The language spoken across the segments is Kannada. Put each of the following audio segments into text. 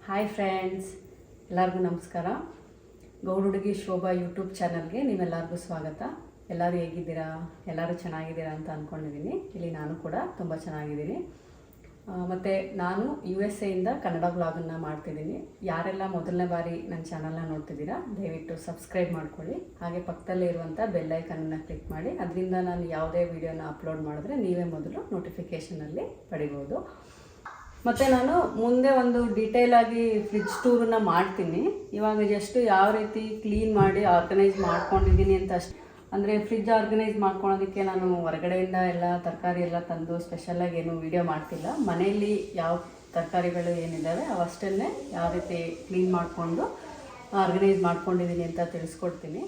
ಹಾಯ್ ಫ್ರೆಂಡ್ಸ್, ಎಲ್ಲರಿಗೂ ನಮಸ್ಕಾರ. ಗೌಡುಡುಗಿ ಶೋಭಾ ಯೂಟ್ಯೂಬ್ ಚಾನಲ್ಗೆ ನೀವೆಲ್ಲರಿಗೂ ಸ್ವಾಗತ. ಎಲ್ಲರೂ ಹೇಗಿದ್ದೀರಾ? ಎಲ್ಲರೂ ಚೆನ್ನಾಗಿದ್ದೀರಾ ಅಂತ ಅಂದ್ಕೊಂಡಿದ್ದೀನಿ. ಇಲ್ಲಿ ನಾನು ಕೂಡ ತುಂಬ ಚೆನ್ನಾಗಿದ್ದೀನಿ. ಮತ್ತು ನಾನು USA ಇಂದ ಕನ್ನಡ ಬ್ಲಾಗನ್ನು ಮಾಡ್ತಿದ್ದೀನಿ. ಯಾರೆಲ್ಲ ಮೊದಲನೇ ಬಾರಿ ನನ್ನ ಚಾನಲ್ನ ನೋಡ್ತಿದ್ದೀರಾ, ದಯವಿಟ್ಟು ಸಬ್ಸ್ಕ್ರೈಬ್ ಮಾಡ್ಕೊಳ್ಳಿ. ಹಾಗೆ ಪಕ್ಕದಲ್ಲೇ ಇರುವಂಥ ಬೆಲ್ಲೈಕನ್ನ ಕ್ಲಿಕ್ ಮಾಡಿ. ಅದರಿಂದ ನಾನು ಯಾವುದೇ ವಿಡಿಯೋನ ಅಪ್ಲೋಡ್ ಮಾಡಿದ್ರೆ ನೀವೇ ಮೊದಲು ನೋಟಿಫಿಕೇಷನಲ್ಲಿ ಪಡಿಬೋದು. ಮತ್ತು ನಾನು ಮುಂದೆ ಒಂದು ಡೀಟೇಲ್ ಆಗಿ ಫ್ರಿಡ್ಜ್ ಟೂರನ್ನು ಮಾಡ್ತೀನಿ. ಇವಾಗ ಜಸ್ಟ್ ಯಾವ ರೀತಿ ಕ್ಲೀನ್ ಮಾಡಿ ಆರ್ಗನೈಸ್ ಮಾಡ್ಕೊಂಡಿದ್ದೀನಿ ಅಂತ ಅಷ್ಟೇ. ಅಂದರೆ ಫ್ರಿಡ್ಜ್ ಆರ್ಗನೈಸ್ ಮಾಡ್ಕೊಳೋದಕ್ಕೆ ನಾನು ಹೊರಗಡೆಯಿಂದ ಎಲ್ಲ ತರಕಾರಿ ಎಲ್ಲ ತಂದು ಸ್ಪೆಷಲಾಗಿ ಏನು ವೀಡಿಯೋ ಮಾಡ್ತಿಲ್ಲ. ಮನೆಯಲ್ಲಿ ಯಾವ ತರಕಾರಿಗಳು ಏನಿದ್ದಾವೆ ಅವಷ್ಟನ್ನೇ ಯಾವ ರೀತಿ ಕ್ಲೀನ್ ಮಾಡಿಕೊಂಡು ಆರ್ಗನೈಸ್ ಮಾಡ್ಕೊಂಡಿದ್ದೀನಿ ಅಂತ ತಿಳಿಸ್ಕೊಡ್ತೀನಿ.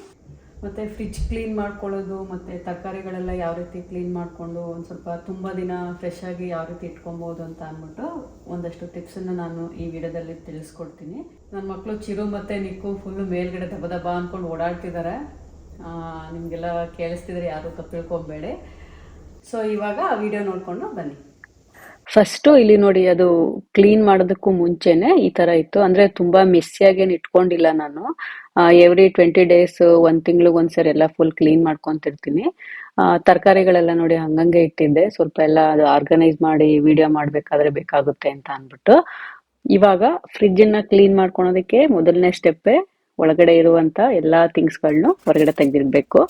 ಮತ್ತು ಫ್ರಿಡ್ಜ್ ಕ್ಲೀನ್ ಮಾಡ್ಕೊಳ್ಳೋದು ಮತ್ತು ತರಕಾರಿಗಳೆಲ್ಲ ಯಾವ ರೀತಿ ಕ್ಲೀನ್ ಮಾಡಿಕೊಂಡು ಒಂದು ಸ್ವಲ್ಪ ತುಂಬ ದಿನ ಫ್ರೆಶ್ ಆಗಿ ಯಾವ ರೀತಿ ಇಟ್ಕೊಬೋದು ಅಂತ ಅಂದ್ಬಿಟ್ಟು ಒಂದಷ್ಟು ಟಿಪ್ಸನ್ನು ನಾನು ಈ ವಿಡಿಯೋದಲ್ಲಿ ತಿಳಿಸ್ಕೊಡ್ತೀನಿ. ನನ್ನ ಮಕ್ಕಳು ಚಿರು ಮತ್ತು ನಿಕ್ಕು ಫುಲ್ಲು ಮೇಲ್ಗಡೆ ದಬ ದಬ ಅಂದ್ಕೊಂಡು ಓಡಾಡ್ತಿದ್ದಾರೆ. ನಿಮಗೆಲ್ಲ ಕೇಳಿಸ್ತಿದ್ರೆ ಯಾರೂ ತಪ್ಪು ತಿಳ್ಕೊಬೇಡಿ. ಸೊ ಇವಾಗ ಆ ವಿಡಿಯೋ ನೋಡಿಕೊಂಡು ಬನ್ನಿ. ಫಸ್ಟು ಇಲ್ಲಿ ನೋಡಿ, ಅದು ಕ್ಲೀನ್ ಮಾಡೋದಕ್ಕೂ ಮುಂಚೆನೆ ಈ ತರ ಇತ್ತು. ಅಂದ್ರೆ ತುಂಬಾ ಮೆಸ್ಸಿಯಾಗೇನು ಇಟ್ಕೊಂಡಿಲ್ಲ ನಾನು. ಎವ್ರಿ 20 ಡೇಸ್, 1 ತಿಂಗ್ಳಿಗೆ ಒಂದ್ಸರಿ ಎಲ್ಲ ಫುಲ್ ಕ್ಲೀನ್ ಮಾಡ್ಕೊಂತಿರ್ತೀನಿ. ತರಕಾರಿಗಳೆಲ್ಲ ನೋಡಿ ಹಂಗಂಗೆ ಇಟ್ಟಿದ್ದೆ. ಸ್ವಲ್ಪ ಎಲ್ಲ ಅದು ಆರ್ಗನೈಸ್ ಮಾಡಿ ವಿಡಿಯೋ ಮಾಡ್ಬೇಕಾದ್ರೆ ಬೇಕಾಗುತ್ತೆ ಅಂತ ಅಂದ್ಬಿಟ್ಟು. ಇವಾಗ ಫ್ರಿಡ್ಜನ್ನ ಕ್ಲೀನ್ ಮಾಡ್ಕೊಳೋದಕ್ಕೆ ಮೊದಲನೇ ಸ್ಟೆಪ್ಪೇ ಒಳಗಡೆ ಇರುವಂತ ಎಲ್ಲಾ ಥಿಂಗ್ಸ್ಗಳನ್ನು ಹೊರಗಡೆ ತೆಗೆದಿಡ್ಬೇಕು.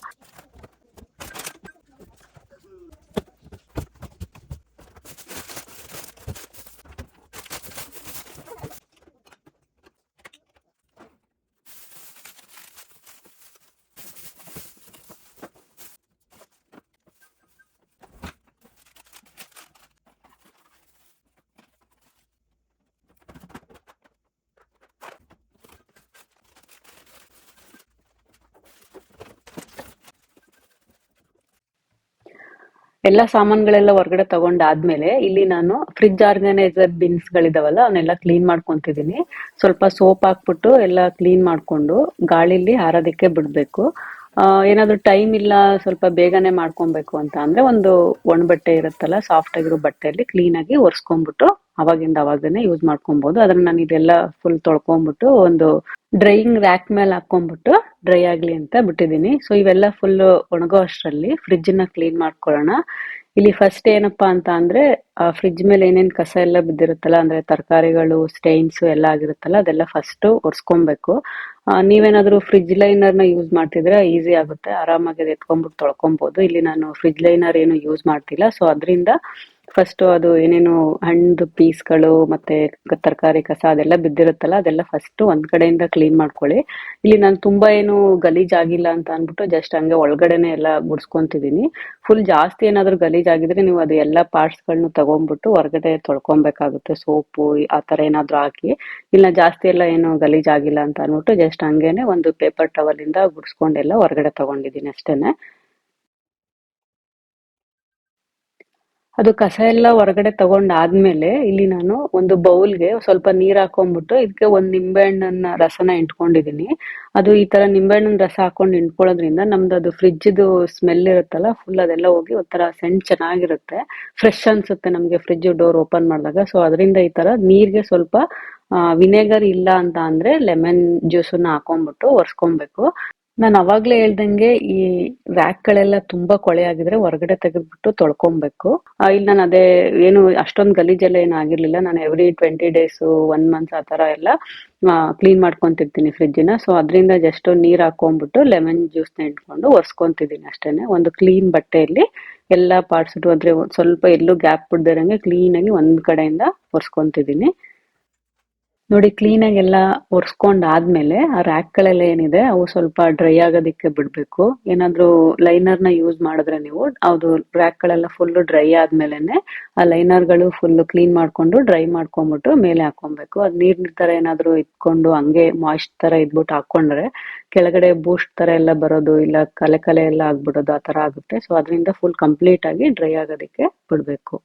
ಎಲ್ಲ ಸಾಮಾನುಗಳೆಲ್ಲ ಹೊರಗಡೆ ತಗೊಂಡಾದ್ಮೇಲೆ ಇಲ್ಲಿ ನಾನು ಫ್ರಿಡ್ಜ್ ಆರ್ಗನೈಸರ್ ಬಿನ್ಸ್ ಗಳಿದಾವಲ್ಲ ಅವನ್ನೆಲ್ಲ ಕ್ಲೀನ್ ಮಾಡ್ಕೊಂತಿದೀನಿ. ಸ್ವಲ್ಪ ಸೋಪ್ ಹಾಕ್ಬಿಟ್ಟು ಎಲ್ಲ ಕ್ಲೀನ್ ಮಾಡ್ಕೊಂಡು ಗಾಳಿಲಿ ಹಾರೋದಕ್ಕೆ ಬಿಡ್ಬೇಕು. ಏನಾದ್ರು ಟೈಮ್ ಇಲ್ಲ, ಸ್ವಲ್ಪ ಬೇಗನೆ ಮಾಡ್ಕೊಬೇಕು ಅಂತ ಅಂದ್ರೆ ಒಂದು ಒಣ ಬಟ್ಟೆ ಇರುತ್ತಲ್ಲ, ಸಾಫ್ಟ್ ಆಗಿರೋ ಬಟ್ಟೆಯಲ್ಲಿ ಕ್ಲೀನ್ ಆಗಿ ಒರೆಸ್ಕೊಂಡ್ಬಿಟ್ಟು ಅವಾಗಿಂದ ಅವಾಗನೇ ಯೂಸ್ ಮಾಡ್ಕೊಬಹುದು. ಅದನ್ನ ನಾನು ಇದೆಲ್ಲ ಫುಲ್ ತೊಳ್ಕೊಂಡ್ಬಿಟ್ಟು ಒಂದು ಡ್ರೈಯಿಂಗ್ ರ್ಯಾಕ್ ಮೇಲೆ ಹಾಕೊಂಡ್ಬಿಟ್ಟು ಡ್ರೈ ಆಗ್ಲಿ ಅಂತ ಬಿಟ್ಟಿದೀನಿ. ಸೊ ಇವೆಲ್ಲ ಫುಲ್ ಒಣಗೋ ಅಷ್ಟರಲ್ಲಿ ಫ್ರಿಡ್ಜ್ ನ ಕ್ಲೀನ್ ಮಾಡ್ಕೊಳ್ಳೋಣ. ಇಲ್ಲಿ ಫಸ್ಟ್ ಏನಪ್ಪಾ ಅಂತ ಅಂದ್ರೆ ಫ್ರಿಡ್ಜ್ ಮೇಲೆ ಏನೇನ್ ಕಸ ಎಲ್ಲ ಬಿದ್ದಿರುತ್ತಲ್ಲ, ಅಂದ್ರೆ ತರಕಾರಿಗಳು ಸ್ಟೈನ್ಸ್ ಎಲ್ಲ ಆಗಿರುತ್ತಲ್ಲ, ಅದೆಲ್ಲ ಫಸ್ಟ್ ಒರೆಸ್ಕೊಬೇಕು. ನೀವೇನಾದ್ರೂ ಫ್ರಿಡ್ಜ್ ಲೈನರ್ ನ ಯೂಸ್ ಮಾಡ್ತಿದ್ರೆ ಈಸಿ ಆಗುತ್ತೆ, ಆರಾಮಾಗಿ ಅದು ಎತ್ಕೊಂಡ್ಬಿಟ್ಟು ತೊಳ್ಕೊಬಹುದು. ಇಲ್ಲಿ ನಾನು ಫ್ರಿಡ್ಜ್ ಲೈನರ್ ಏನು ಯೂಸ್ ಮಾಡ್ತಿಲ್ಲ. ಸೊ ಅದರಿಂದ ಫಸ್ಟ್ ಅದು ಏನೇನು ಹಣ್ಣು ಪೀಸ್ಗಳು ಮತ್ತೆ ತರಕಾರಿ ಕಸ ಅದೆಲ್ಲ ಬಿದ್ದಿರುತ್ತಲ್ಲ, ಅದೆಲ್ಲ ಫಸ್ಟ್ ಒಂದ್ ಕಡೆಯಿಂದ ಕ್ಲೀನ್ ಮಾಡ್ಕೊಳ್ಳಿ. ಇಲ್ಲಿ ನಾನು ತುಂಬಾ ಏನು ಗಲೀಜ್ ಆಗಿಲ್ಲ ಅಂತ ಅನ್ಬಿಟ್ಟು ಜಸ್ಟ್ ಹಂಗೆ ಒಳಗಡೆನೆ ಎಲ್ಲ ಗುಡ್ಸ್ಕೊಂತಿದೀನಿ. ಫುಲ್ ಜಾಸ್ತಿ ಏನಾದ್ರು ಗಲೀಜ್ ಆಗಿದ್ರೆ ನೀವು ಅದು ಎಲ್ಲ ಪಾರ್ಟ್ಸ್ ಗಳನ್ನು ತಗೊಂಡ್ಬಿಟ್ಟು ಹೊರಗಡೆ ತೊಳ್ಕೊಬೇಕಾಗುತ್ತೆ, ಸೋಪು ಆ ತರ ಏನಾದ್ರು ಹಾಕಿ. ಇಲ್ಲ ಜಾಸ್ತಿ ಎಲ್ಲ ಏನು ಗಲೀಜ್ ಆಗಿಲ್ಲ ಅಂತ ಅನ್ಬಿಟ್ಟು ಜಸ್ಟ್ ಹಂಗೇನೆ ಒಂದು ಪೇಪರ್ ಟವಲ್ ಇಂದ ಗುಡ್ಸ್ಕೊಂಡೆಲ್ಲ ಹೊರಗಡೆ ತಗೊಂಡಿದೀನಿ ಅಷ್ಟೇನೆ. ಅದು ಕಸ ಎಲ್ಲ ಹೊರಗಡೆ ತಗೊಂಡಾದ್ಮೇಲೆ ಇಲ್ಲಿ ನಾನು ಒಂದು ಬೌಲ್ಗೆ ಸ್ವಲ್ಪ ನೀರ್ ಹಾಕೊಂಡ್ಬಿಟ್ಟು ಇದಕ್ಕೆ ಒಂದ್ ನಿಂಬೆಹಣ್ಣನ್ನ ರಸನ ಇಂಟ್ಕೊಂಡಿದೀನಿ. ಅದು ಈ ತರ ನಿಂಬೆಹಣ್ಣಿನ ರಸ ಹಾಕೊಂಡು ಇಂಟ್ಕೊಳ್ಳೋದ್ರಿಂದ ನಮ್ದು ಅದು ಫ್ರಿಡ್ಜ್ದು ಸ್ಮೆಲ್ ಇರುತ್ತಲ್ಲ, ಫುಲ್ ಅದೆಲ್ಲ ಹೋಗಿ ಒಂಥರ ಸೆಂಟ್ ಚೆನ್ನಾಗಿರುತ್ತೆ, ಫ್ರೆಶ್ ಅನ್ಸುತ್ತೆ ನಮ್ಗೆ ಫ್ರಿಡ್ಜ್ ಡೋರ್ ಓಪನ್ ಮಾಡಿದಾಗ. ಸೊ ಅದರಿಂದ ಈ ತರ ನೀರ್ಗೆ ಸ್ವಲ್ಪ ವಿನೆಗರ್ ಇಲ್ಲ ಅಂತ ಅಂದ್ರೆ ಲೆಮನ್ ಜ್ಯೂಸನ್ನ ಹಾಕೊಂಡ್ಬಿಟ್ಟು ಒರೆಸ್ಕೊಬೇಕು. ನಾನು ಅವಾಗ್ಲೇ ಹೇಳ್ದಂಗೆ ಈ ರ್ಯಾಕ್ ಗಳೆಲ್ಲ ತುಂಬಾ ಕೊಳೆ ಆಗಿದ್ರೆ ಹೊರಗಡೆ ತೆಗೆದ್ಬಿಟ್ಟು ತೊಳ್ಕೊಬೇಕು. ಇಲ್ಲಿ ನಾನು ಅದೇ ಏನು ಅಷ್ಟೊಂದು ಗಲೀಜೆಲ್ಲ ಏನು ಆಗಿರ್ಲಿಲ್ಲ. ನಾನು ಎವ್ರಿ 20 ಡೇಸ್ 1 ಮಂತ್ ಆ ತರ ಎಲ್ಲ ಕ್ಲೀನ್ ಮಾಡ್ಕೊಂತಿರ್ತೀನಿ ಫ್ರಿಡ್ಜಿನ. ಸೊ ಅದರಿಂದ ಜಸ್ಟ್ ನೀರ್ ಹಾಕೊಂಡ್ಬಿಟ್ಟು ಲೆಮನ್ ಜ್ಯೂಸ್ನ ಇಟ್ಕೊಂಡು ಒರೆಸ್ಕೊಂತಿದ್ದೀನಿ ಅಷ್ಟೇನೆ. ಒಂದು ಕ್ಲೀನ್ ಬಟ್ಟೆಯಲ್ಲಿ ಎಲ್ಲಾ ಪಾರ್ಟ್ಸ್ ಅಂದ್ರೆ ಸ್ವಲ್ಪ ಎಲ್ಲೂ ಗ್ಯಾಪ್ ಬಿಡ್ದಿರಂಗೆ ಕ್ಲೀನ್ ಆಗಿ ಒಂದ್ ಕಡೆಯಿಂದ ಒರೆಸ್ಕೊಂತಿದ್ದೀನಿ. ನೋಡಿ ಕ್ಲೀನ್ ಆಗಿ ಎಲ್ಲ ಒರೆಸ್ಕೊಂಡಾದ್ಮೇಲೆ ಆ ರ್ಯಾಕ್ ಗಳೆಲ್ಲ ಏನಿದೆ ಅವು ಸ್ವಲ್ಪ ಡ್ರೈ ಆಗೋದಿಕ್ಕೆ ಬಿಡ್ಬೇಕು. ಏನಾದ್ರೂ ಲೈನರ್ ನ ಯೂಸ್ ಮಾಡಿದ್ರೆ ನೀವು ಅದು ರ್ಯಾಕ್ ಗಳೆಲ್ಲ ಫುಲ್ ಡ್ರೈ ಆದ್ಮೇಲೆನೆ ಆ ಲೈನರ್ ಗಳು ಫುಲ್ ಕ್ಲೀನ್ ಮಾಡ್ಕೊಂಡು ಡ್ರೈ ಮಾಡ್ಕೊಂಡ್ಬಿಟ್ಟು ಮೇಲೆ ಹಾಕೊಬೇಕು. ಅದ್ ನೀರ್ ತರ ಏನಾದ್ರೂ ಇಟ್ಕೊಂಡು ಹಂಗೆ ಮಾಯ್ಸ್ಟ್ ತರ ಇದ್ಬಿಟ್ಟು ಹಾಕೊಂಡ್ರೆ ಕೆಳಗಡೆ ಬೂಸ್ಟ್ ತರ ಎಲ್ಲ ಬರೋದು, ಇಲ್ಲ ಕಲೆ ಕಲೆ ಎಲ್ಲ ಆಗ್ಬಿಡೋದು, ಆ ತರ ಆಗುತ್ತೆ. ಸೊ ಅದರಿಂದ ಫುಲ್ ಕಂಪ್ಲೀಟ್ ಆಗಿ ಡ್ರೈ ಆಗೋದಿಕ್ಕೆ ಬಿಡ್ಬೇಕು.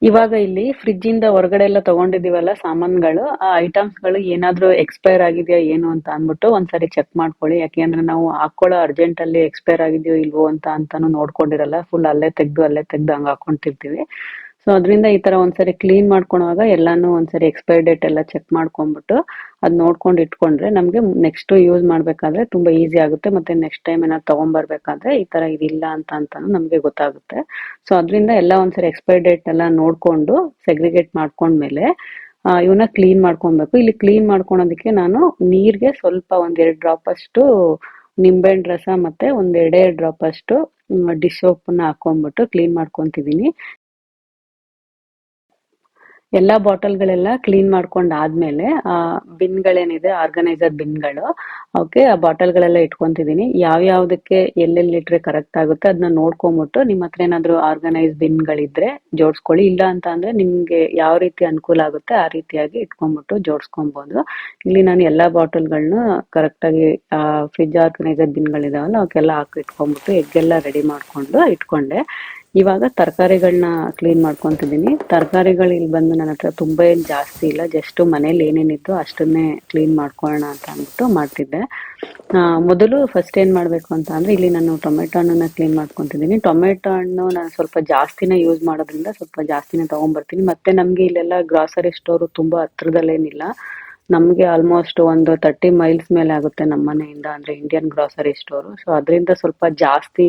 ಇವಾಗ ಇಲ್ಲಿ ಫ್ರಿಡ್ಜ್ ಇಂದ ಹೊರಗಡೆ ಎಲ್ಲ ತಗೊಂಡಿದೀವಲ್ಲ ಸಾಮಾನುಗಳು, ಆ ಐಟಮ್ಸ್ ಗಳು ಏನಾದ್ರೂ ಎಕ್ಸ್ಪೈರ್ ಆಗಿದೆಯಾ ಏನು ಅಂತ ಅಂದ್ಬಿಟ್ಟು ಒಂದ್ಸರಿ ಚೆಕ್ ಮಾಡ್ಕೊಳ್ಳಿ. ಯಾಕೆಂದ್ರೆ ನಾವು ಹಾಕೊಳ್ಳೋ ಅರ್ಜೆಂಟ್ ಅಲ್ಲಿ ಎಕ್ಸ್ಪೈರ್ ಆಗಿದೆಯೋ ಇಲ್ವೋ ಅಂತಾನು ನೋಡ್ಕೊಂಡಿರಲ್ಲ. ಫುಲ್ ಅಲ್ಲೇ ತೆಗ್ದು ಹಂಗ್ ಹಾಕೊಂತಿರ್ತೀವಿ. ಸೊ ಅದರಿಂದ ಈ ತರ ಒಂದ್ಸರಿ ಕ್ಲೀನ್ ಮಾಡ್ಕೊಳುವಾಗ ಎಲ್ಲಾನು ಒಂದ್ಸರಿ ಎಕ್ಸ್ಪೈರ್ ಡೇಟ್ ಎಲ್ಲ ಚೆಕ್ ಮಾಡ್ಕೊಂಡ್ಬಿಟ್ಟು ಅದ್ ನೋಡ್ಕೊಂಡು ಇಟ್ಕೊಂಡ್ರೆ ನಮ್ಗೆ ನೆಕ್ಸ್ಟ್ ಯೂಸ್ ಮಾಡ್ಬೇಕಾದ್ರೆ ತುಂಬಾ ಈಸಿ ಆಗುತ್ತೆ. ಮತ್ತೆ ನೆಕ್ಸ್ಟ್ ಟೈಮ್ ಏನಾದ್ರು ತಗೊಂಡ್ಬರ್ಬೇಕಾದ್ರೆ ಈ ತರ ಇದಿಲ್ಲ ಅಂತಾನು ನಮ್ಗೆ ಗೊತ್ತಾಗುತ್ತೆ. ಸೊ ಅದರಿಂದ ಎಲ್ಲ ಒಂದ್ಸರಿ ಎಕ್ಸ್ಪೈರ್ ಡೇಟ್ ಎಲ್ಲ ನೋಡ್ಕೊಂಡು ಸೆಗ್ರಿಗೇಟ್ ಮಾಡ್ಕೊಂಡ್ಮೇಲೆ ಇವನ್ನ ಕ್ಲೀನ್ ಮಾಡ್ಕೊಬೇಕು. ಇಲ್ಲಿ ಕ್ಲೀನ್ ಮಾಡ್ಕೊಳೋದಕ್ಕೆ ನಾನು ನೀರ್ಗೆ ಸ್ವಲ್ಪ ಒಂದ್ 2 ಡ್ರಾಪ್ ಅಷ್ಟು ನಿಂಬೆಹಣ್ಣು ರಸ ಮತ್ತೆ ಒಂದ್ 2 ಡ್ರಾಪ್ ಅಷ್ಟು ಡಿಶ್ ಸೋಪ್ ನ ಹಾಕೊಂಡ್ಬಿಟ್ಟು ಕ್ಲೀನ್ ಮಾಡ್ಕೊಂತಿದೀನಿ. ಎಲ್ಲಾ ಬಾಟಲ್ಗಳೆಲ್ಲ ಕ್ಲೀನ್ ಮಾಡ್ಕೊಂಡ್ ಆದ್ಮೇಲೆ ಬಿನ್ಗಳೇನಿದೆ ಆರ್ಗನೈಸರ್ ಬಿನ್ಗಳು, ಓಕೆ, ಆ ಬಾಟಲ್ಗಳೆಲ್ಲ ಇಟ್ಕೊಂತಿದೀನಿ. ಯಾವ್ಯಾವ್ದಕ್ಕೆ ಎಲ್ಲೆಲ್ಲಿ ಇಟ್ರೆ ಕರೆಕ್ಟ್ ಆಗುತ್ತೆ ಅದನ್ನ ನೋಡ್ಕೊಂಬಿಟ್ಟು ನಿಮ್ಮ ಹತ್ರ ಏನಾದ್ರು ಆರ್ಗನೈಸ್ ಬಿನ್ಗಳಿದ್ರೆ ಜೋಡಿಸ್ಕೊಳ್ಳಿ. ಇಲ್ಲ ಅಂತ ಅಂದ್ರೆ ನಿಮ್ಗೆ ಯಾವ ರೀತಿ ಅನುಕೂಲ ಆಗುತ್ತೆ ಆ ರೀತಿಯಾಗಿ ಇಟ್ಕೊಂಡ್ಬಿಟ್ಟು ಜೋಡಿಸ್ಕೊಬಹುದು. ಇಲ್ಲಿ ನಾನು ಎಲ್ಲಾ ಬಾಟಲ್ಗಳನ್ನ ಕರೆಕ್ಟ್ ಆಗಿ ಫ್ರಿಡ್ಜ್ ಆರ್ಗನೈಸರ್ ಬಿನ್ಗಳಿದಾವಲ್ಲ ಅವಕ್ಕೆಲ್ಲ ಹಾಕಿ ಇಟ್ಕೊಂಡ್ಬಿಟ್ಟು ಎಗ್ಗೆಲ್ಲ ರೆಡಿ ಮಾಡ್ಕೊಂಡು ಇಟ್ಕೊಂಡೆ. ಇವಾಗ ತರಕಾರಿಗಳನ್ನ ಕ್ಲೀನ್ ಮಾಡ್ಕೊಂತಿದ್ದೀನಿ. ತರಕಾರಿಗಳು ಇಲ್ಲಿ ಬಂದು ನನ್ನ ಹತ್ರ ತುಂಬಾ ಏನ್ ಜಾಸ್ತಿ ಇಲ್ಲ, ಜಸ್ಟ್ ಮನೇಲಿ ಏನೇನಿತ್ತು ಅಷ್ಟನ್ನೇ ಕ್ಲೀನ್ ಮಾಡ್ಕೊಳ್ಳೋಣ ಅಂತ ಅಂದ್ಬಿಟ್ಟು ಮಾಡ್ತಿದ್ದೆ. ಮೊದಲು ಫಸ್ಟ್ ಏನ್ ಮಾಡ್ಬೇಕು ಅಂತ ಅಂದ್ರೆ ಇಲ್ಲಿ ನಾನು ಟೊಮೆಟೊ ಹಣ್ಣನ್ನ ಕ್ಲೀನ್ ಮಾಡ್ಕೊಂತಿದ್ದೀನಿ. ಟೊಮೆಟೊ ಹಣ್ಣು ನಾನು ಸ್ವಲ್ಪ ಜಾಸ್ತಿನೇ ಯೂಸ್ ಮಾಡೋದ್ರಿಂದ ಸ್ವಲ್ಪ ಜಾಸ್ತಿನೇ ತಗೊಂಡ್ಬರ್ತೀನಿ. ಮತ್ತೆ ನಮ್ಗೆ ಇಲ್ಲೆಲ್ಲ ಗ್ರಾಸರಿ ಸ್ಟೋರ್ ತುಂಬಾ ಹತ್ರದಲ್ಲೇನಿಲ್ಲ. ನಮ್ಗೆ ಆಲ್ಮೋಸ್ಟ್ ಒಂದು 30 ಮೈಲ್ಸ್ ಮೇಲೆ ಆಗುತ್ತೆ ನಮ್ಮ ಮನೆಯಿಂದ, ಅಂದ್ರೆ ಇಂಡಿಯನ್ ಗ್ರಾಸರಿ ಸ್ಟೋರ್. ಸೊ ಅದರಿಂದ ಸ್ವಲ್ಪ ಜಾಸ್ತಿ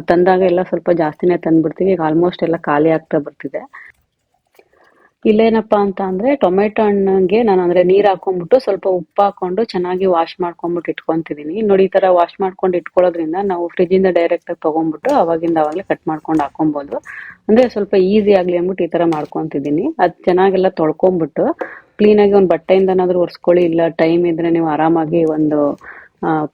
ತಂದಾಗ ಎಲ್ಲ ಸ್ವಲ್ಪ ಜಾಸ್ತಿನೇ ತಂದ್ಬಿಡ್ತೀವಿ. ಈಗ ಆಲ್ಮೋಸ್ಟ್ ಎಲ್ಲ ಖಾಲಿ ಆಗ್ತಾ ಬರ್ತಿದೆ. ಇಲ್ಲೇನಪ್ಪಾ ಅಂತ ಅಂದ್ರೆ ಟೊಮೆಟೊ ಹಣ್ಣಿಗೆ ನಾನು ಅಂದ್ರೆ ನೀರ್ ಹಾಕೊಂಡ್ಬಿಟ್ಟು ಸ್ವಲ್ಪ ಉಪ್ಪು ಹಾಕೊಂಡು ಚೆನ್ನಾಗಿ ವಾಶ್ ಮಾಡ್ಕೊಂಡ್ಬಿಟ್ಟು ಇಟ್ಕೊಂತಿದೀನಿ. ನೋಡಿ, ಈ ತರ ವಾಶ್ ಮಾಡ್ಕೊಂಡು ಇಟ್ಕೊಳ್ಳೋದ್ರಿಂದ ನಾವು ಫ್ರಿಜ್ ಇಂದ ಡೈರೆಕ್ಟ್ ಆಗಿ ತಗೊಂಡ್ಬಿಟ್ಟು ಅವಾಗ್ಲೇ ಕಟ್ ಮಾಡ್ಕೊಂಡು ಹಾಕೊಬಹುದು. ಅಂದ್ರೆ ಸ್ವಲ್ಪ ಈಸಿ ಆಗ್ಲಿ ಅಂದ್ಬಿಟ್ಟು ಈ ತರ ಮಾಡ್ಕೊಂತಿದೀನಿ. ಅದ್ ಚೆನ್ನಾಗೆಲ್ಲ ತೊಳ್ಕೊಂಡ್ಬಿಟ್ಟು ಕ್ಲೀನ್ ಆಗಿ ಒಂದ್ ಬಟ್ಟೆಯಿಂದನಾದ್ರೂ ಒರೆಸ್ಕೊಳ್ಳಿ. ಇಲ್ಲ ಟೈಮ್ ಇದ್ರೆ ನೀವು ಆರಾಮಾಗಿ ಒಂದು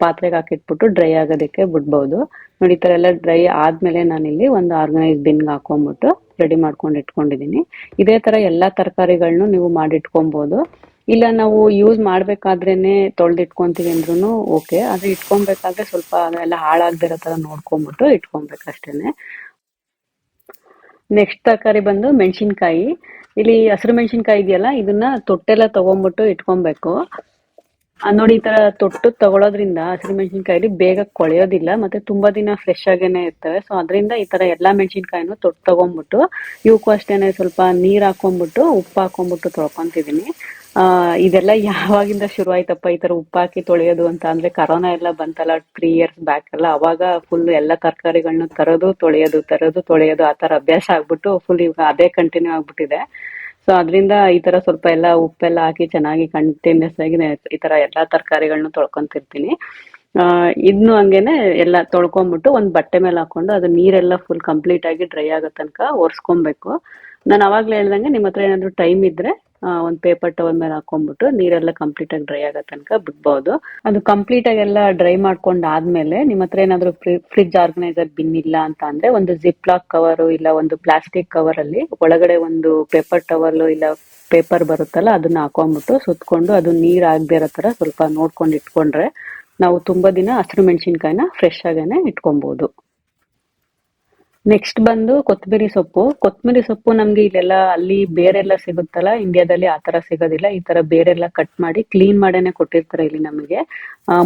ಪಾತ್ರೆಗೆ ಹಾಕಿಟ್ಬಿಟ್ಟು ಡ್ರೈ ಆಗೋದಕ್ಕೆ ಬಿಡ್ಬಹುದು. ನೋಡಿ, ಈ ತರ ಎಲ್ಲ ಡ್ರೈ ಆದ್ಮೇಲೆ ನಾನಿಲ್ಲಿ ಒಂದು ಆರ್ಗನೈಸ್ ಬಿನ್ಗೆ ಹಾಕೊಂಡ್ಬಿಟ್ಟು ರೆಡಿ ಮಾಡ್ಕೊಂಡು ಇಟ್ಕೊಂಡಿದೀನಿ. ಇದೇ ತರ ಎಲ್ಲಾ ತರಕಾರಿಗಳನ್ನು ನೀವು ಮಾಡಿಟ್ಕೊಬಹುದು. ಇಲ್ಲ ನಾವು ಯೂಸ್ ಮಾಡ್ಬೇಕಾದ್ರೇನೆ ತೊಳ್ದಿಟ್ಕೊಂತೀವಿ ಅಂದ್ರೂ ಓಕೆ. ಆದ್ರೆ ಇಟ್ಕೊಬೇಕಾದ್ರೆ ಸ್ವಲ್ಪ ಅದೆಲ್ಲ ಹಾಳಾಗ್ದಿರೋ ತರ ನೋಡ್ಕೊಂಡ್ಬಿಟ್ಟು ಇಟ್ಕೊಬೇಕಷ್ಟೇನೆ. ನೆಕ್ಸ್ಟ್ ತರಕಾರಿ ಬಂದು ಮೆಣಸಿನ್ಕಾಯಿ. ಇಲ್ಲಿ ಹಸಿರು ಮೆಣಸಿನ್ಕಾಯಿ ಇದೆಯಲ್ಲ, ಇದನ್ನ ತೊಟ್ಟೆಲ್ಲ ತಗೊಂಡ್ಬಿಟ್ಟು ಇಟ್ಕೊಬೇಕು. ನೋಡಿ, ಈ ತರ ತೊಟ್ಟು ತಗೊಳೋದ್ರಿಂದ ಹಸಿರು ಮೆಣಸಿನ್ಕಾಯಿ ಬೇಗ ಕೊಳೆಯೋದಿಲ್ಲ ಮತ್ತೆ ತುಂಬಾ ದಿನ ಫ್ರೆಶ್ ಆಗೇನೆ ಇರ್ತವೆ. ಸೊ ಅದರಿಂದ ಈ ತರ ಎಲ್ಲಾ ಮೆಣಸಿನ್ಕಾಯಿನೂ ತೊಟ್ಟು ತಗೊಂಡ್ಬಿಟ್ಟು ಇವಕ್ಕೂ ಅಷ್ಟೇನೆ ಸ್ವಲ್ಪ ನೀರ್ ಹಾಕೊಂಡ್ಬಿಟ್ಟು ಉಪ್ಪು ಹಾಕೊಂಡ್ಬಿಟ್ಟು ತೊಳ್ಕೊಂತಿದೀನಿ. ಇದೆಲ್ಲ ಯಾವಾಗಿಂದ ಶುರು ಆಯ್ತಪ್ಪ ಈ ತರ ಉಪ್ಪು ಹಾಕಿ ತೊಳೆಯೋದು ಅಂತ ಅಂದ್ರೆ, ಕರೋನಾ ಎಲ್ಲ ಬಂತಲ್ಲ 3 years ಬ್ಯಾಕ್ ಎಲ್ಲ, ಅವಾಗ ಫುಲ್ ಎಲ್ಲ ತರಕಾರಿಗಳನ್ನ ತರೋದು ತೊಳೆಯೋದು ಆ ತರ ಅಭ್ಯಾಸ ಆಗ್ಬಿಟ್ಟು ಫುಲ್ ಈಗ ಅದೇ ಕಂಟಿನ್ಯೂ ಆಗ್ಬಿಟ್ಟಿದೆ. ಸೊ ಅದರಿಂದ ಈ ತರ ಸ್ವಲ್ಪ ಎಲ್ಲ ಉಪ್ಪೆಲ್ಲ ಹಾಕಿ ಚೆನ್ನಾಗಿ ಕಂಟಿನ್ಯೂಸ್ ಆಗಿ ಈ ತರ ಎಲ್ಲಾ ತರಕಾರಿಗಳನ್ನ ತೊಳ್ಕೊಂತಿರ್ತೀನಿ. ಇದ್ನು ಹಂಗೇನೆ ಎಲ್ಲ ತೊಳ್ಕೊಂಡ್ಬಿಟ್ಟು ಒಂದ್ ಬಟ್ಟೆ ಮೇಲೆ ಹಾಕೊಂಡು ಅದು ನೀರೆಲ್ಲ ಫುಲ್ ಕಂಪ್ಲೀಟ್ ಆಗಿ ಡ್ರೈ ಆಗೋ ತನಕ ಒರೆಸ್ಕೊಬೇಕು. ನಾನು ಅವಾಗ್ಲೇ ಹೇಳ್ದಂಗೆ ನಿಮ್ಮ ಹತ್ರ ಏನಾದ್ರು ಟೈಮ್ ಇದ್ರೆ ಒಂದ್ ಪೇಪರ್ ಟವಲ್ ಮೇಲೆ ಹಾಕೊಂಡ್ಬಿಟ್ಟು ನೀರೆಲ್ಲ ಕಂಪ್ಲೀಟ್ ಆಗಿ ಡ್ರೈ ಆಗೋ ತನಕ ಬಿಡ್ಬಹುದು. ಅದು ಕಂಪ್ಲೀಟ್ ಆಗಿ ಎಲ್ಲ ಡ್ರೈ ಮಾಡ್ಕೊಂಡ್ ಆದ್ಮೇಲೆ ನಿಮ್ಮ ಹತ್ರ ಏನಾದ್ರು ಫ್ರಿಡ್ಜ್ ಆರ್ಗನೈಸರ್ ಬಿನ್ ಇಲ್ಲ ಅಂತ ಅಂದ್ರೆ ಒಂದು ಜಿಪ್ ಲಾಕ್ ಕವರ್ ಇಲ್ಲ ಒಂದು ಪ್ಲಾಸ್ಟಿಕ್ ಕವರ್ ಅಲ್ಲಿ ಒಳಗಡೆ ಒಂದು ಪೇಪರ್ ಟವಲ್ ಇಲ್ಲ ಪೇಪರ್ ಬರುತ್ತಲ್ಲ ಅದನ್ನ ಹಾಕೊಂಡ್ಬಿಟ್ಟು ಸುತ್ಕೊಂಡು ಅದು ನೀರ್ ಆಗದೆ ಇರೋ ತರ ಸ್ವಲ್ಪ ನೋಡ್ಕೊಂಡು ಇಟ್ಕೊಂಡ್ರೆ ನಾವು ತುಂಬಾ ದಿನ ಹಸಿರು ಮೆಣಸಿನ್ಕಾಯಿನ ಫ್ರೆಶ್ ಆಗೇನೆ ಇಟ್ಕೊಬಹುದು. ನೆಕ್ಸ್ಟ್ ಬಂದು ಕೊತ್ತಂಬರಿ ಸೊಪ್ಪು. ಕೊತ್ತಂಬರಿ ಸೊಪ್ಪು ನಮ್ಗೆ ಇಲ್ಲೆಲ್ಲ ಅಲ್ಲಿ ಬೇರೆಲ್ಲ ಸಿಗುತ್ತಲ್ಲ, ಇಂಡಿಯಾದಲ್ಲಿ ಆತರ ಸಿಗೋದಿಲ್ಲ. ಈ ತರ ಬೇರೆಲ್ಲ ಕಟ್ ಮಾಡಿ ಕ್ಲೀನ್ ಮಾಡೇನೆ ಕೊಟ್ಟಿರ್ತಾರೆ ಇಲ್ಲಿ ನಮಗೆ.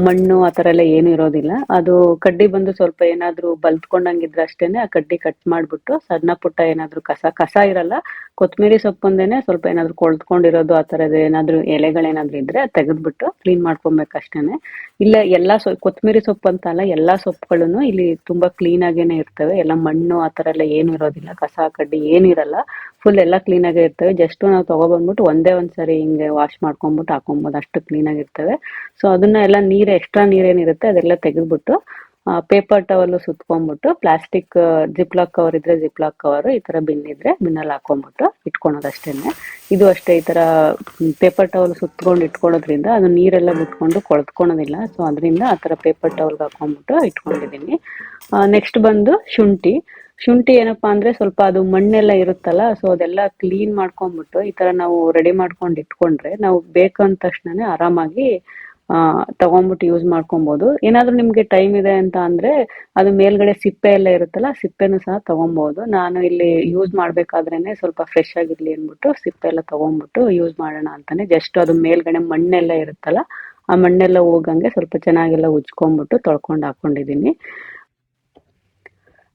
ಮಣ್ಣು ಆತರ ಎಲ್ಲ ಏನು ಇರೋದಿಲ್ಲ. ಅದು ಕಡ್ಡಿ ಬಂದು ಸ್ವಲ್ಪ ಏನಾದ್ರೂ ಬಲ್ತ್ಕೊಂಡಂಗಿದ್ರೆ ಅಷ್ಟೇನೆ ಆ ಕಡ್ಡಿ ಕಟ್ ಮಾಡ್ಬಿಟ್ಟು ಸಣ್ಣ ಪುಟ್ಟ ಏನಾದ್ರೂ ಕಸ ಇರಲ್ಲ. ಕೊತ್ತಂಬರಿ ಸೊಪ್ಪೊಂದೇನೆ ಸ್ವಲ್ಪ ಏನಾದ್ರೂ ಕೊಳ್ತ್ಕೊಂಡಿರೋದು ಆ ತರದ ಏನಾದ್ರೂ ಎಲೆಗಳೇನಾದ್ರೂ ಇದ್ರೆ ತೆಗೆದ್ಬಿಟ್ಟು ಕ್ಲೀನ್ ಮಾಡ್ಕೊಬೇಕಷ್ಟೇನೆ. ಇಲ್ಲ ಎಲ್ಲಾ ಕೊತ್ತಂಬರಿ ಸೊಪ್ಪು ಅಂತ ಅಲ್ಲ, ಎಲ್ಲಾ ಸೊಪ್ಪುಗಳನ್ನು ಇಲ್ಲಿ ತುಂಬಾ ಕ್ಲೀನ್ ಆಗೇನೆ ಇರ್ತವೆ. ಎಲ್ಲ ಮಣ್ಣು ಆತರ ಎಲ್ಲ ಏನು ಇರೋದಿಲ್ಲ, ಕಸ ಕಡ್ಡಿ ಏನಿರಲ್ಲ, ಫುಲ್ ಎಲ್ಲ ಕ್ಲೀನ್ ಆಗೇ ಇರ್ತವೆ. ಜಸ್ಟ್ ನಾವು ತಗೊಬಂದ್ಬಿಟ್ಟು ಒಂದ್ಸರಿ ಹಿಂಗೆ ವಾಶ್ ಮಾಡ್ಕೊಂಡ್ಬಿಟ್ಟು ಹಾಕೊಬಹುದು, ಅಷ್ಟು ಕ್ಲೀನ್ ಆಗಿರ್ತವೆ. ಸೊ ಅದನ್ನ ಎಲ್ಲ ಎಕ್ಸ್ಟ್ರಾ ನೀರೇನಿರುತ್ತೆ ಅದೆಲ್ಲ ತೆಗೆದ್ಬಿಟ್ಟು ಪೇಪರ್ ಟವಲ್ ಸುತ್ಕೊಂಡ್ಬಿಟ್ಟು ಪ್ಲಾಸ್ಟಿಕ್ ಜಿಪ್ ಲಾಕ್ ಕವರ್ ಇದ್ರೆ ಜಿಪ್ ಲಾಕ್ ಕವರ್, ಈ ತರ ಬಿನ್ ಇದ್ರೆ ಬಿನ್ನಲ್ಲಿ ಹಾಕೊಂಡ್ಬಿಟ್ಟು ಇಟ್ಕೊಳೋದಷ್ಟೇನೆ. ಇದು ಅಷ್ಟೇ, ಈ ತರ ಪೇಪರ್ ಟವಲ್ ಸುತ್ಕೊಂಡು ಇಟ್ಕೊಳ್ಳೋದ್ರಿಂದ ಅದು ನೀರೆಲ್ಲ ಬಿಟ್ಕೊಂಡು ಕೊಳ್ತ್ಕೊಳೋದಿಲ್ಲ. ಸೊ ಅದರಿಂದ ಆ ತರ ಪೇಪರ್ ಟವಲ್ಗೆ ಹಾಕೊಂಡ್ಬಿಟ್ಟು ಇಟ್ಕೊಂಡಿದೀನಿ. ನೆಕ್ಸ್ಟ್ ಬಂದು ಶುಂಠಿ ಏನಪ್ಪಾ ಅಂದ್ರೆ ಸ್ವಲ್ಪ ಅದು ಮಣ್ಣೆಲ್ಲ ಇರುತ್ತಲ್ಲ, ಸೊ ಅದೆಲ್ಲ ಕ್ಲೀನ್ ಮಾಡ್ಕೊಂಡ್ಬಿಟ್ಟು ಈ ತರ ನಾವು ರೆಡಿ ಮಾಡ್ಕೊಂಡು ಇಟ್ಕೊಂಡ್ರೆ ನಾವು ಬೇಕಂದ ತಕ್ಷಣನೇ ಆರಾಮಾಗಿ ತಗೊಂಡ್ಬಿಟ್ಟು ಯೂಸ್ ಮಾಡ್ಕೊಬೋದು. ಏನಾದರೂ ನಿಮಗೆ ಟೈಮ್ ಇದೆ ಅಂತ ಅಂದರೆ ಅದು ಮೇಲ್ಗಡೆ ಸಿಪ್ಪೆ ಎಲ್ಲ ಇರುತ್ತಲ್ಲ, ಸಿಪ್ಪೆನೂ ಸಹ ತಗೊಬೋದು. ನಾನು ಇಲ್ಲಿ ಯೂಸ್ ಮಾಡಬೇಕಾದ್ರೇ ಸ್ವಲ್ಪ ಫ್ರೆಶ್ ಆಗಿರಲಿ ಅಂದ್ಬಿಟ್ಟು ಸಿಪ್ಪೆ ಎಲ್ಲ ತಗೊಂಡ್ಬಿಟ್ಟು ಯೂಸ್ ಮಾಡೋಣ ಅಂತಾನೆ ಜಸ್ಟ್ ಅದು ಮೇಲ್ಗಡೆ ಮಣ್ಣೆಲ್ಲ ಇರುತ್ತಲ್ಲ, ಆ ಮಣ್ಣೆಲ್ಲ ಹೋಗಂಗೆ ಸ್ವಲ್ಪ ಚೆನ್ನಾಗೆಲ್ಲ ಉಜ್ಕೊಂಡ್ಬಿಟ್ಟು ತೊಳ್ಕೊಂಡು ಹಾಕೊಂಡಿದ್ದೀನಿ.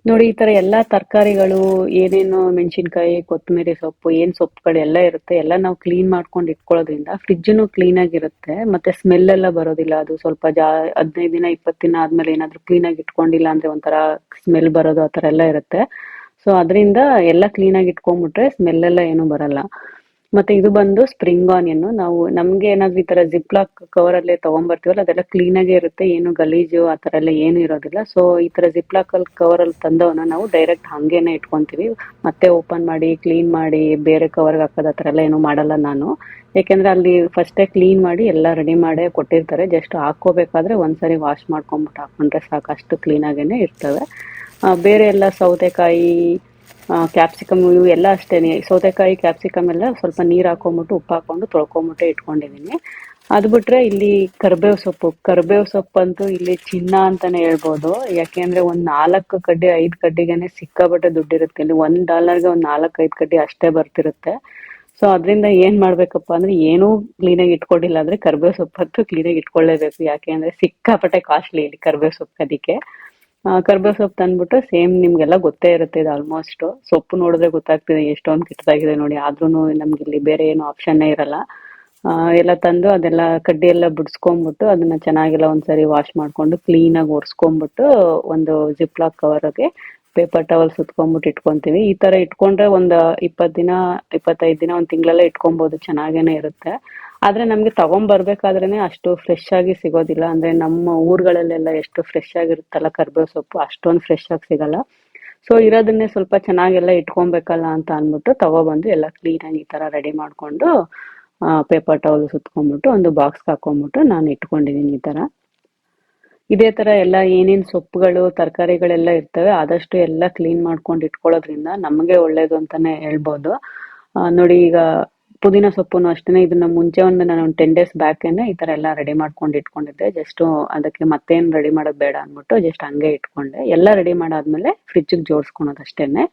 ನೋಡಿ, ಈ ತರ ಎಲ್ಲಾ ತರಕಾರಿಗಳು, ಏನೇನು ಮೆಣಸಿನ್ಕಾಯಿ, ಕೊತ್ತಂಬರಿ ಸೊಪ್ಪು, ಏನ್ ಸೊಪ್ಪುಗಳು ಎಲ್ಲ ಇರುತ್ತೆ, ಎಲ್ಲ ನಾವು ಕ್ಲೀನ್ ಮಾಡ್ಕೊಂಡು ಇಟ್ಕೊಳ್ಳೋದ್ರಿಂದ ಫ್ರಿಜ್ನು ಕ್ಲೀನ್ ಆಗಿರುತ್ತೆ. ಮತ್ತೆ ಸ್ಮೆಲ್ ಎಲ್ಲ ಬರೋದಿಲ್ಲ. ಅದು ಸ್ವಲ್ಪ 15 ದಿನ 20 ದಿನ ಆದ್ಮೇಲೆ ಏನಾದ್ರು ಕ್ಲೀನ್ ಆಗಿ ಇಟ್ಕೊಂಡಿಲ್ಲ ಅಂದ್ರೆ ಒಂಥರ ಸ್ಮೆಲ್ ಬರೋದು ಆ ತರ ಎಲ್ಲ ಇರುತ್ತೆ. ಸೊ ಅದರಿಂದ ಎಲ್ಲ ಕ್ಲೀನ್ ಆಗಿ ಇಟ್ಕೊಂಡ್ಬಿಟ್ರೆ ಸ್ಮೆಲ್ ಎಲ್ಲ ಏನು ಬರಲ್ಲ. ಮತ್ತೆ ಇದು ಬಂದು ಸ್ಪ್ರಿಂಗ್ ಆನಿಯನ್. ನಾವು ನಮ್ಗೆ ಏನಾದ್ರು ಈ ತರ ಜಿಪ್ಲಾಕ್ ಕವರ್ ಅಲ್ಲೇ ತಗೊಂಡ್ಬರ್ತೀವಲ್ಲ, ಅದೆಲ್ಲ ಕ್ಲೀನ್ ಆಗೇ ಇರುತ್ತೆ, ಏನು ಗಲೀಜು ಆ ತರ ಎಲ್ಲ ಏನು ಇರೋದಿಲ್ಲ. ಸೊ ಈ ತರ ಜಿಪ್ಲಾಕ್ ಕವರ್ ಅಲ್ಲಿ ತಂದವನ್ನ ನಾವು ಡೈರೆಕ್ಟ್ ಹಂಗೇನೆ ಇಟ್ಕೊಂತೀವಿ. ಮತ್ತೆ ಓಪನ್ ಮಾಡಿ ಕ್ಲೀನ್ ಮಾಡಿ ಬೇರೆ ಕವರ್ಗೆ ಹಾಕೋದು ಆ ತರ ಎಲ್ಲ ಏನು ಮಾಡಲ್ಲ ನಾನು. ಯಾಕೆಂದ್ರೆ ಅಲ್ಲಿ ಫಸ್ಟೇ ಕ್ಲೀನ್ ಮಾಡಿ ಎಲ್ಲ ರೆಡಿ ಮಾಡೇ ಕೊಟ್ಟಿರ್ತಾರೆ. ಜಸ್ಟ್ ಹಾಕೋಬೇಕಾದ್ರೆ ಒಂದ್ಸರಿ ವಾಶ್ ಮಾಡ್ಕೊಂಡ್ಬಿಟ್ಟು ಹಾಕೊಂಡ್ರೆ ಸಾಕು, ಅಷ್ಟು ಕ್ಲೀನ್ ಆಗೇನೆ ಇರ್ತವೆ. ಬೇರೆ ಎಲ್ಲ ಸೌತೆಕಾಯಿ, ಕ್ಯಾಪ್ಸಿಕಮ್ ಇವು ಎಲ್ಲ ಅಷ್ಟೇನೆ. ಸೌತೆಕಾಯಿ ಕ್ಯಾಪ್ಸಿಕಮ್ ಎಲ್ಲ ಸ್ವಲ್ಪ ನೀರು ಹಾಕೊಂಡ್ಬಿಟ್ಟು ಉಪ್ಪು ಹಾಕೊಂಡು ತೊಳ್ಕೊಂಬಿಟ್ಟೆ ಇಟ್ಕೊಂಡಿದ್ದೀನಿ. ಅದು ಬಿಟ್ರೆ ಇಲ್ಲಿ ಕರ್ಬೇವು ಸೊಪ್ಪು ಅಂತೂ ಇಲ್ಲಿ ಚಿನ್ನ ಅಂತಾನೆ ಹೇಳ್ಬೋದು. ಯಾಕೆಂದ್ರೆ ಒಂದ್ 4 ಕಡ್ಡಿ 5 ಕಡ್ಡಿಗೆನೆ ಸಿಕ್ಕಾಬಟ್ಟೆ ದುಡ್ಡಿರುತ್ತೆ. ಇಲ್ಲಿ $1ಗೆ ಒಂದ್ 4-5 ಕಡ್ಡಿ ಅಷ್ಟೇ ಬರ್ತಿರುತ್ತೆ. ಸೊ ಅದರಿಂದ ಏನ್ ಮಾಡ್ಬೇಕಪ್ಪ ಅಂದ್ರೆ, ಏನೂ ಕ್ಲೀನಾಗಿ ಇಟ್ಕೊಂಡಿಲ್ಲ ಅಂದ್ರೆ ಕರ್ಬೇವು ಸೊಪ್ಪಂತೂ ಕ್ಲೀನಾಗಿ ಇಟ್ಕೊಳ್ಳೇಬೇಕು. ಯಾಕೆ ಅಂದ್ರೆ ಸಿಕ್ಕಾಪಟ್ಟೆ ಕಾಸ್ಟ್ಲಿ ಇಲ್ಲಿ ಕರ್ಬೇವು ಸೊಪ್ಪು. ಅದಕ್ಕೆ ಕರ್ಬೇವು ಸೊಪ್ಪು ತಂದ್ಬಿಟ್ಟು, ಸೇಮ್ ನಿಮ್ಗೆಲ್ಲ ಗೊತ್ತೇ ಇರುತ್ತೆ ಇದು ಆಲ್ಮೋಸ್ಟ್. ಸೊಪ್ಪು ನೋಡಿದ್ರೆ ಗೊತ್ತಾಗ್ತಿದೆ ಎಷ್ಟೊಂದು ಕೆಟ್ಟದಾಗಿದೆ ನೋಡಿ. ಆದ್ರೂ ನಮ್ಗೆ ಇಲ್ಲಿ ಬೇರೆ ಏನು ಆಪ್ಷನ್ನೇ ಇರಲ್ಲ. ಎಲ್ಲ ತಂದು ಅದೆಲ್ಲ ಕಡ್ಡಿ ಎಲ್ಲ ಬಿಡಿಸ್ಕೊಂಡ್ಬಿಟ್ಟು ಅದನ್ನ ಚೆನ್ನಾಗೆಲ್ಲ ಒಂದ್ಸರಿ ವಾಶ್ ಮಾಡ್ಕೊಂಡು ಕ್ಲೀನಾಗಿ ಒರೆಸ್ಕೊಂಡ್ಬಿಟ್ಟು ಒಂದು ಜಿಪ್ಲಾಕ್ ಕವರ್ಗೆ ಪೇಪರ್ ಟವಲ್ ಸುತ್ಕೊಂಡ್ಬಿಟ್ಟು ಇಟ್ಕೊಂತೀವಿ. ಈ ತರ ಇಟ್ಕೊಂಡ್ರೆ ಒಂದು 20 ದಿನ 25 ದಿನ ಒಂದು ತಿಂಗಳೆಲ್ಲ ಇಟ್ಕೊಬೋದು, ಚೆನ್ನಾಗೇನೆ ಇರುತ್ತೆ. ಆದ್ರೆ ನಮ್ಗೆ ತಗೊಂಡ್ಬರ್ಬೇಕಾದ್ರೇನೆ ಅಷ್ಟು ಫ್ರೆಶ್ ಆಗಿ ಸಿಗೋದಿಲ್ಲ. ಅಂದ್ರೆ ನಮ್ಮ ಊರುಗಳಲ್ಲೆಲ್ಲ ಎಷ್ಟು ಫ್ರೆಶ್ ಆಗಿರುತ್ತಲ್ಲ ಕರ್ಬೇವು ಸೊಪ್ಪು, ಅಷ್ಟೊಂದು ಫ್ರೆಶ್ ಆಗಿ ಸಿಗಲ್ಲ. ಸೊ ಇರೋದನ್ನೇ ಸ್ವಲ್ಪ ಚೆನ್ನಾಗೆಲ್ಲ ಇಟ್ಕೊಬೇಕಲ್ಲ ಅಂತ ಅಂದ್ಬಿಟ್ಟು ತಗೊಬಂದು ಎಲ್ಲ ಕ್ಲೀನಾಗಿ ಈ ತರ ರೆಡಿ ಮಾಡ್ಕೊಂಡು ಪೇಪರ್ ಟವಲ್ ಸುತ್ಕೊಂಡ್ಬಿಟ್ಟು ಒಂದು ಬಾಕ್ಸ್ಗೆ ಹಾಕೊಂಡ್ಬಿಟ್ಟು ನಾನು ಇಟ್ಕೊಂಡಿದ್ದೀನಿ ಈ ತರ. ಇದೇ ತರ ಎಲ್ಲ ಏನೇನ್ ಸೊಪ್ಪುಗಳು ತರಕಾರಿಗಳೆಲ್ಲ ಇರ್ತವೆ ಆದಷ್ಟು ಎಲ್ಲ ಕ್ಲೀನ್ ಮಾಡ್ಕೊಂಡು ಇಟ್ಕೊಳ್ಳೋದ್ರಿಂದ ನಮಗೆ ಒಳ್ಳೇದು ಅಂತಾನೆ ಹೇಳ್ಬೋದು. ನೋಡಿ, ಈಗ ಪುದೀನ ಸೊಪ್ಪುನು ಅಷ್ಟೇನೆ. ಇದನ್ನ ಮುಂಚೆ ನಾನು 10 ಡೇಸ್ ಬ್ಯಾಕೇನೆ ಈ ತರ ಎಲ್ಲ ರೆಡಿ ಮಾಡ್ಕೊಂಡು ಇಟ್ಕೊಂಡಿದ್ದೆ. ಜಸ್ಟ್ ಅದಕ್ಕೆ ಮತ್ತೇನು ರೆಡಿ ಮಾಡೋದು ಬೇಡ ಅಂದ್ಬಿಟ್ಟು ಜಸ್ಟ್ ಹಂಗೆ ಇಟ್ಕೊಂಡೆ. ಎಲ್ಲ ರೆಡಿ ಮಾಡಾದ್ಮೇಲೆ ಫ್ರಿಜ್ಗೆ ಜೋಡಿಸ್ಕೊಳೋದು ಅಷ್ಟೇನೆ.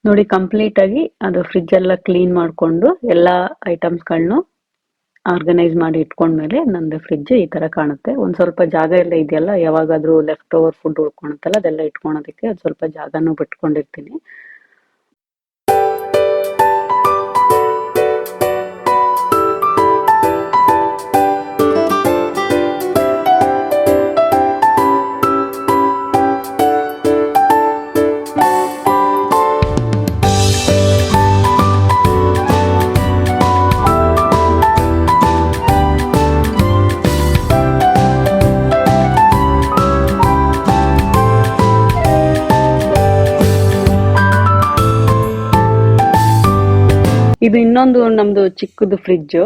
ನೋಡಿ, ಕಂಪ್ಲೀಟ್ ಆಗಿ ಅದು ಫ್ರಿಜ್ ಎಲ್ಲ ಕ್ಲೀನ್ ಮಾಡ್ಕೊಂಡು ಎಲ್ಲ ಐಟಮ್ಸ್ಗಳನ್ನು ಆರ್ಗನೈಸ್ ಮಾಡಿ ಇಟ್ಕೊಂಡ್ಮೇಲೆ ನಂದು ಫ್ರಿಜ್ ಈ ತರ ಕಾಣುತ್ತೆ. ಒಂದ್ ಸ್ವಲ್ಪ ಜಾಗ ಎಲ್ಲ ಇದೆಯಲ್ಲ, ಯಾವಾಗಾದ್ರೂ ಲೆಫ್ಟ್ ಓವರ್ ಫುಡ್ ಉಳ್ಕೊಳುತ್ತಲ್ಲ ಅದೆಲ್ಲ ಇಟ್ಕೊಳೋದಕ್ಕೆ ಅದು ಸ್ವಲ್ಪ ಜಾಗನೂ ಬಿಟ್ಕೊಂಡಿರ್ತೀನಿ. ಇದು ಇನ್ನೊಂದು ನಮ್ದು ಚಿಕ್ಕದು ಫ್ರಿಜ್ಜು.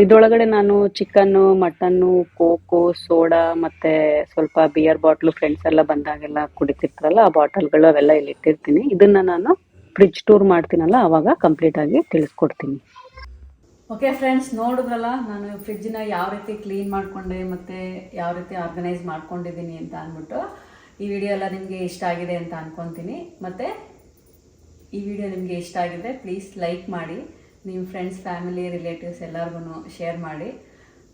ಇದ್ರೊಳಗಡೆ ನಾನು ಚಿಕನ್ನು, ಮಟನ್ನು, ಕೋಕು, ಸೋಡಾ ಮತ್ತೆ ಸ್ವಲ್ಪ ಬಿಯರ್ ಬಾಟ್ಲು ಫ್ರೆಂಡ್ಸ್ ಎಲ್ಲ ಬಂದಾಗೆಲ್ಲ ಕುಡಿತಿರ್ತಾರಲ್ಲ ಆ ಬಾಟಲ್ಗಳು ಅವೆಲ್ಲ ಇಲ್ಲಿ ಇಟ್ಟಿರ್ತೀನಿ. ಇದನ್ನ ನಾನು ಫ್ರಿಡ್ಜ್ ಟೂರ್ ಮಾಡ್ತೀನಲ್ಲ ಆವಾಗ ಕಂಪ್ಲೀಟ್ ಆಗಿ ತಿಳಿಸ್ಕೊಡ್ತೀನಿ. ಓಕೆ ಫ್ರೆಂಡ್ಸ್, ನೋಡಿದ್ರಲ್ಲ ನಾನು ಫ್ರಿಡ್ಜ್ನ ಯಾವ ರೀತಿ ಕ್ಲೀನ್ ಮಾಡಿಕೊಂಡೆ ಮತ್ತು ಯಾವ ರೀತಿ ಆರ್ಗನೈಸ್ ಮಾಡ್ಕೊಂಡಿದ್ದೀನಿ ಅಂತ ಅಂದ್ಬಿಟ್ಟು. ಈ ವಿಡಿಯೋ ಎಲ್ಲ ನಿಮಗೆ ಇಷ್ಟ ಆಗಿದೆ ಅಂತ ಅಂದ್ಕೊತೀನಿ. ಮತ್ತು ಈ ವಿಡಿಯೋ ನಿಮಗೆ ಇಷ್ಟ ಆಗಿದೆ ಪ್ಲೀಸ್ ಲೈಕ್ ಮಾಡಿ, ನಿಮ್ಮ ಫ್ರೆಂಡ್ಸ್, ಫ್ಯಾಮಿಲಿ, ರಿಲೇಟಿವ್ಸ್ ಎಲ್ಲರಿಗೂ ಶೇರ್ ಮಾಡಿ.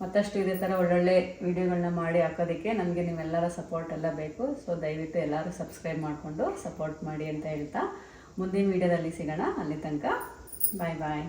ಮತ್ತಷ್ಟು ಇದೇ ಥರ ಒಳ್ಳೊಳ್ಳೆ ವಿಡಿಯೋಗಳನ್ನ ಮಾಡಿ ಹಾಕೋದಕ್ಕೆ ನನಗೆ ನಿಮ್ಮೆಲ್ಲರ ಸಪೋರ್ಟ್ ಎಲ್ಲ ಬೇಕು. ಸೊ ದಯವಿಟ್ಟು ಎಲ್ಲರೂ ಸಬ್ಸ್ಕ್ರೈಬ್ ಮಾಡಿಕೊಂಡು ಸಪೋರ್ಟ್ ಮಾಡಿ ಅಂತ ಹೇಳ್ತಾ ಮುಂದಿನ ವಿಡಿಯೋದಲ್ಲಿ ಸಿಗೋಣ. ಅಲ್ಲಿ ತನಕ ಬಾಯ್ ಬಾಯ್.